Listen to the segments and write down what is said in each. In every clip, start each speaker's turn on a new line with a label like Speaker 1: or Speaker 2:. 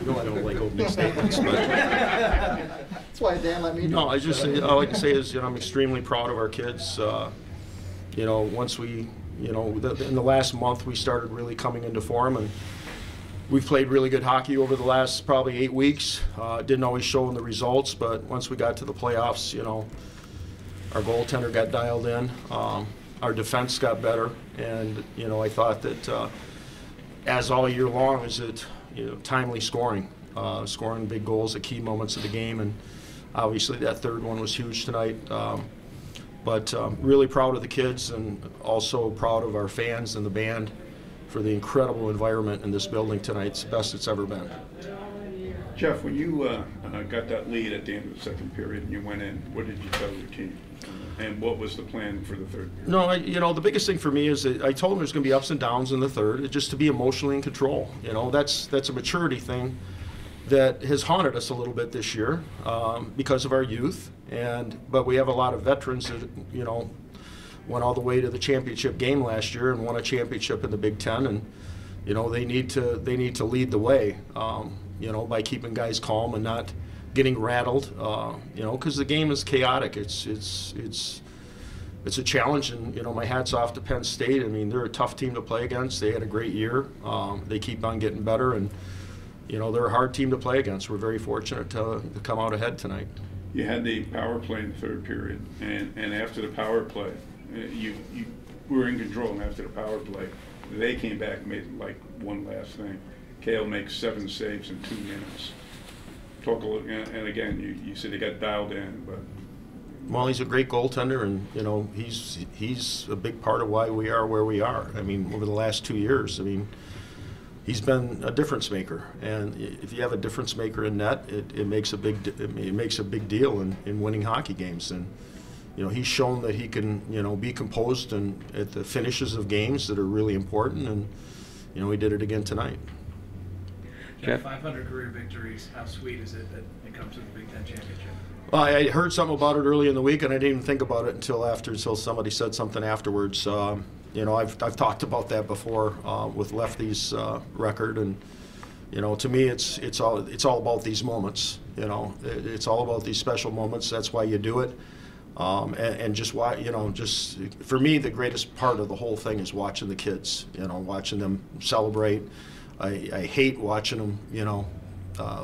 Speaker 1: No, I don't like opening statements, but
Speaker 2: That's why Dan let me do it.
Speaker 1: no, all I can say is, I'm extremely proud of our kids. Once we, in the last month we started really coming into form, and we've played really good hockey over the last probably 8 weeks. Didn't always show in the results, but once we got to the playoffs, our goaltender got dialed in. Our defense got better, and I thought that as all year long is it timely scoring, scoring big goals at key moments of the game, and obviously that third one was huge tonight. But really proud of the kids, and also proud of our fans and the band for the incredible environment in this building tonight. It's the best it's ever been.
Speaker 3: Jeff, when you got that lead at the end of the second period and you went in, what did you tell your team? And what was the plan for the third period?
Speaker 1: No, the biggest thing for me is that I told them there's going to be ups and downs in the third, just to be emotionally in control. That's a maturity thing that has haunted us a little bit this year because of our youth. But we have a lot of veterans that, went all the way to the championship game last year and won a championship in the Big Ten, and they need to lead the way, by keeping guys calm and not getting rattled, because the game is chaotic. It's a challenge, and my hat's off to Penn State. I mean, they're a tough team to play against. They had a great year. They keep on getting better, and they're a hard team to play against. We're very fortunate to come out ahead tonight.
Speaker 3: You had the power play in the third period, and after the power play, you were in control. And after the power play, they came back and made like one last thing. Kale makes 7 saves in 2 minutes. Talk a little, and again, you said he got dialed in, but.
Speaker 1: Well, he's a great goaltender, and he's a big part of why we are where we are. I mean, over the last 2 years, he's been a difference maker, and if you have a difference maker in net, it makes a big deal in winning hockey games. And he's shown that he can be composed and at the finishes of games that are really important, and he did it again tonight.
Speaker 4: Jeff, 500 career victories. How sweet is it that it comes to the Big Ten championship?
Speaker 1: Well, I heard something about it early in the week, and I didn't even think about it until somebody said something afterwards. I've talked about that before with Lefty's record, and to me it's all about these moments. It's all about these special moments. That's why you do it, and just why just for me the greatest part of the whole thing is watching the kids. Watching them celebrate. I hate watching them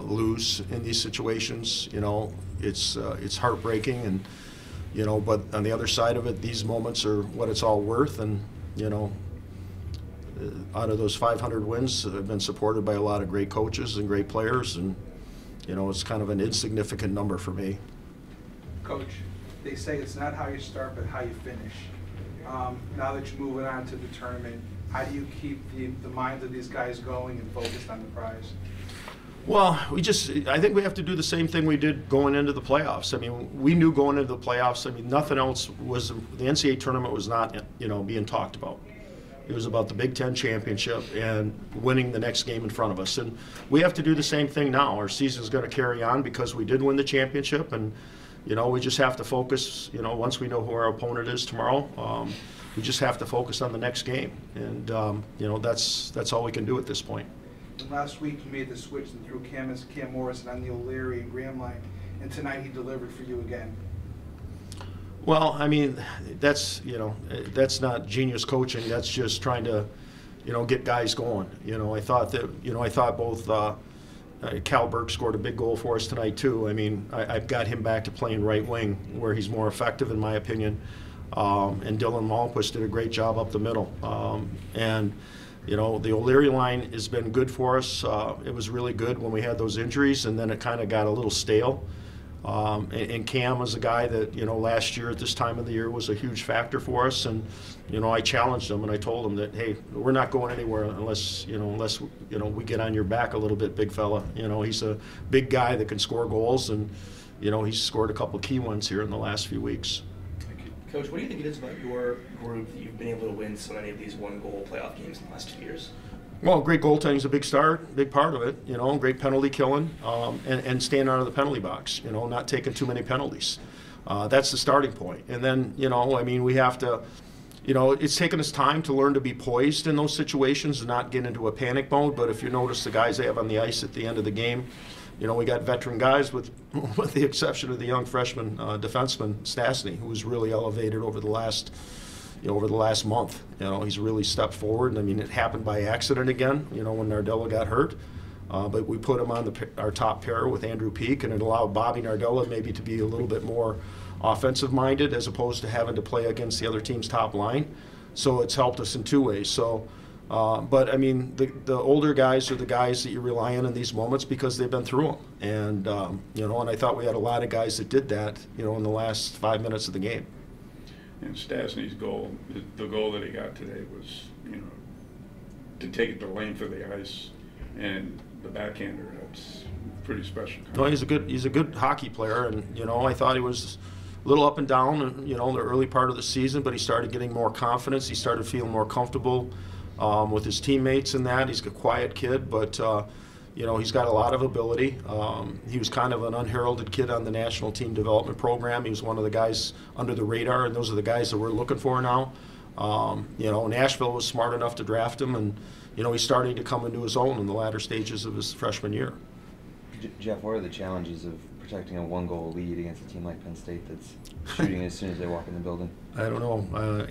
Speaker 1: lose in these situations. It's heartbreaking, and but on the other side of it, these moments are what it's all worth. And out of those 500 wins, I've been supported by a lot of great coaches and great players, and it's kind of an insignificant number for me.
Speaker 5: Coach, they say it's not how you start, but how you finish. Now that you're moving on to the tournament, how do you keep the minds of these guys going and focused on the prize?
Speaker 1: Well, I think we have to do the same thing we did going into the playoffs. I mean, we knew going into the playoffs, nothing else was, the NCAA tournament was not, being talked about. It was about the Big Ten championship and winning the next game in front of us. And we have to do the same thing now. Our season's going to carry on because we did win the championship, and, we just have to focus, once we know who our opponent is tomorrow, we just have to focus on the next game. And, that's all we can do at this point.
Speaker 5: Last week you made the switch and threw Cam Morrison on the O'Leary and Graham line, and tonight he delivered for you again.
Speaker 1: Well, that's that's not genius coaching. That's just trying to get guys going. I thought both Cal Burke scored a big goal for us tonight too. I've got him back to playing right wing where he's more effective in my opinion. And Dylan Malmquist did a great job up the middle. The O'Leary line has been good for us. It was really good when we had those injuries, and then it kind of got a little stale. And Cam was a guy that, last year at this time of the year was a huge factor for us. And, I challenged him and I told him that, hey, we're not going anywhere unless we get on your back a little bit, big fella. He's a big guy that can score goals, and, he's scored a couple key ones here in the last few weeks.
Speaker 6: Coach, what do you think it is about your group that you've been able to win so many of these one-goal playoff games in the last 2 years?
Speaker 1: Well, great goaltending is a big part of it, great penalty killing, and staying out of the penalty box, not taking too many penalties. That's the starting point. And then, we have to, you know, it's taken us time to learn to be poised in those situations and not get into a panic mode. But if you notice the guys they have on the ice at the end of the game, you know, we got veteran guys with the exception of the young freshman defenseman Stastny, who was really elevated over the last month. You know, he's really stepped forward. And I mean, it happened by accident again, you know, when Nardella got hurt. But we put him on our top pair with Andrew Peak, and it allowed Bobby Nardella maybe to be a little bit more offensive-minded as opposed to having to play against the other team's top line. So it's helped us in two ways. So, but I mean, the older guys are the guys that you rely on in these moments because they've been through them. And, you know, and I thought we had a lot of guys that did that, you know, in the last 5 minutes of the game.
Speaker 3: And Stastny's goal, the goal that he got today was, you know, to take it the length of the ice, and the backhander, that's pretty special.
Speaker 1: No, he's a good hockey player, and you know, I thought he was a little up and down, you know, in the early part of the season, but he started getting more confidence. He started feeling more comfortable with his teammates in that. He's a quiet kid, but you know, he's got a lot of ability. He was kind of an unheralded kid on the national team development program. He was one of the guys under the radar, and those are the guys that we're looking for now. You know, Nashville was smart enough to draft him, and you know, he's starting to come into his own in the latter stages of his freshman year.
Speaker 7: Jeff, what are the challenges of protecting a one-goal lead against a team like Penn State that's shooting as soon as they walk in the building?
Speaker 1: I don't know.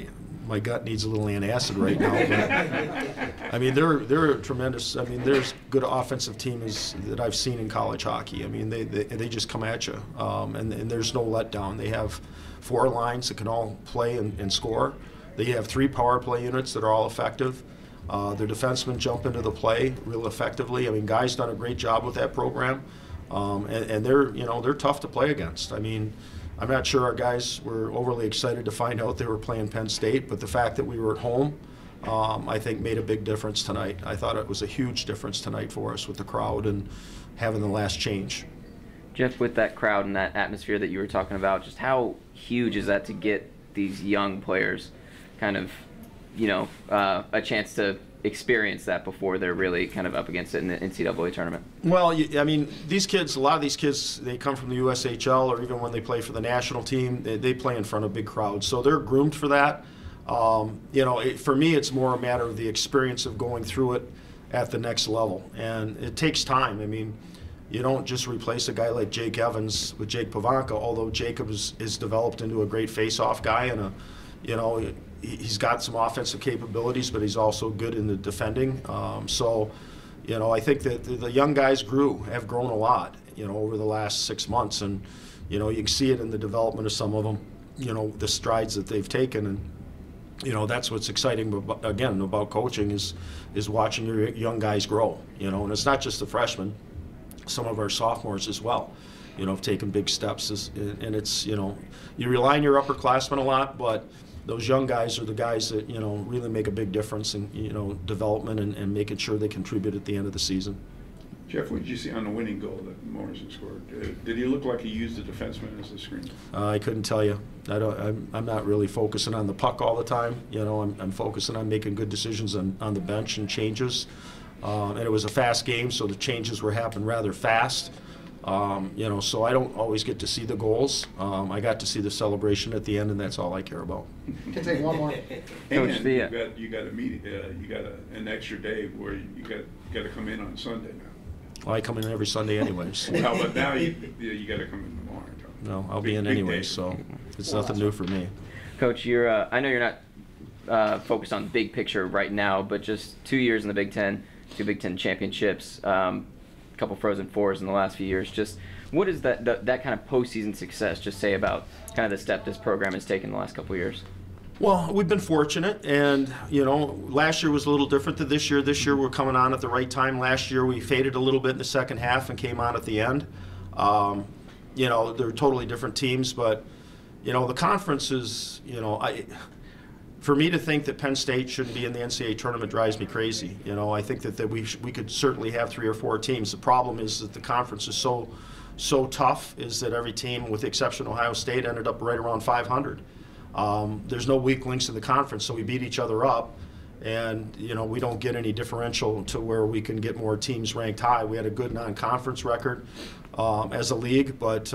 Speaker 1: My gut needs a little antacid right now. But, I mean, they're a tremendous. I mean, there's good offensive teams that I've seen in college hockey. I mean, they just come at you, and there's no letdown. They have 4 lines that can all play and score. They have 3 power play units that are all effective. Their defensemen jump into the play real effectively. I mean, Guy's done a great job with that program, and they're tough to play against. I mean, I'm not sure our guys were overly excited to find out they were playing Penn State, but the fact that we were at home, I think, made a big difference tonight. I thought it was a huge difference tonight for us with the crowd and having the last change.
Speaker 8: Jeff, with that crowd and that atmosphere that you were talking about, just how huge is that to get these young players kind of, you know, a chance to experience that before they're really kind of up against it in the NCAA tournament? Well,
Speaker 1: I mean, these kids, a lot of these kids, they come from the USHL, or even when they play for the national team, they play in front of big crowds. So they're groomed for that. You know, for me, it's more a matter of the experience of going through it at the next level. And it takes time. I mean, you don't just replace a guy like Jake Evans with Jake Pavanka, although Jacob is developed into a great face-off guy, and you know, he's got some offensive capabilities, but he's also good in the defending. So, you know, I think that the young guys have grown a lot, you know, over the last 6 months. And, you know, you can see it in the development of some of them, you know, the strides that they've taken. And, you know, that's what's exciting, again, about coaching is watching your young guys grow, you know. And it's not just the freshmen. Some of our sophomores as well, you know, have taken big steps. And it's, you know, you rely on your upperclassmen a lot, but those young guys are the guys that, you know, really make a big difference in, you know, development and making sure they contribute at the end of the season.
Speaker 3: Jeff, what did you see on the winning goal that Morrison scored? Did he look like he used the defenseman as the screen?
Speaker 1: I couldn't tell you. I'm not really focusing on the puck all the time. You know, I'm focusing on making good decisions on the bench and changes. And it was a fast game, so the changes were happening rather fast. You know, so I don't always get to see the goals. I got to see the celebration at the end, and that's all I care about.
Speaker 2: Can take one more.
Speaker 3: Coach, you got a meeting. You got an extra day where you got to come in on Sunday now.
Speaker 1: Well, I come in every Sunday anyways.
Speaker 3: Well, but now you got to come in tomorrow.
Speaker 1: No, I'll be in anyways, so it's nothing new for me.
Speaker 8: Coach, I know you're not focused on the big picture right now, but just 2 years in the Big Ten, 2 Big Ten championships. Couple Frozen Fours in the last few years. Just what does that kind of postseason success just say about kind of the step this program has taken in the last couple of years?
Speaker 1: Well, we've been fortunate, and you know, last year was a little different than this year. This year we're coming on at the right time. Last year we faded a little bit in the second half and came on at the end. You know, they're totally different teams, but you know, the conference is, you know, for me to think that Penn State shouldn't be in the NCAA tournament drives me crazy. You know, I think that we could certainly have 3 or 4 teams. The problem is that the conference is so tough, is that every team, with the exception of Ohio State, ended up right around 500. There's no weak links in the conference, so we beat each other up. And, you know, we don't get any differential to where we can get more teams ranked high. We had a good non-conference record as a league, but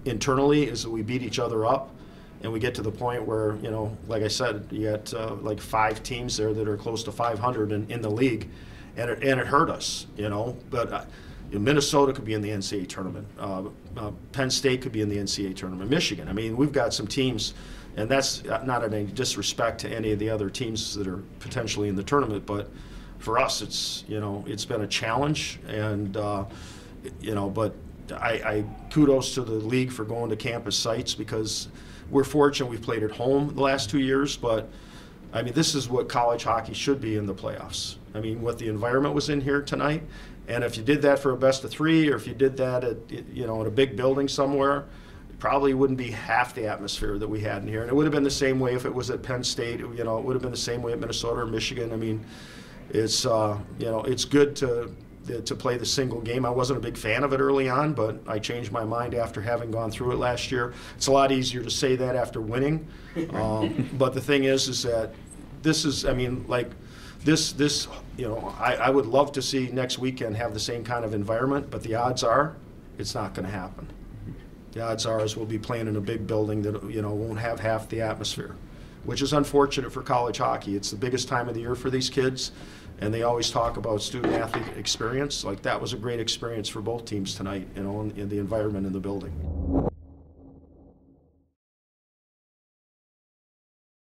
Speaker 1: internally is that we beat each other up. and we get to the point where, you know, like I said, you got like 5 teams there that are close to 500 in the league, and it hurt us, you know. But Minnesota could be in the NCAA tournament. Penn State could be in the NCAA tournament. Michigan. I mean, we've got some teams, and that's not any disrespect to any of the other teams that are potentially in the tournament, but for us, it's, you know, it's been a challenge, and you know, but I kudos to the league for going to campus sites, because we're fortunate we've played at home the last 2 years, but I mean, this is what college hockey should be in the playoffs. I mean, what the environment was in here tonight, and if you did that for a best of 3, or if you did that at, you know, in a big building somewhere, it probably wouldn't be half the atmosphere that we had in here. And it would have been the same way if it was at Penn State. You know, it would have been the same way at Minnesota or Michigan. I mean, it's you know, it's good to play the single game. I wasn't a big fan of it early on, but I changed my mind after having gone through it last year. It's a lot easier to say that after winning. But the thing is that this is, I mean, like this, you know, I would love to see next weekend have the same kind of environment, but the odds are it's not going to happen. The odds are is we'll be playing in a big building that, you know, won't have half the atmosphere, which is unfortunate for college hockey. It's the biggest time of the year for these kids, and they always talk about student-athlete experience. Like, that was a great experience for both teams tonight, you know, in the environment in the building.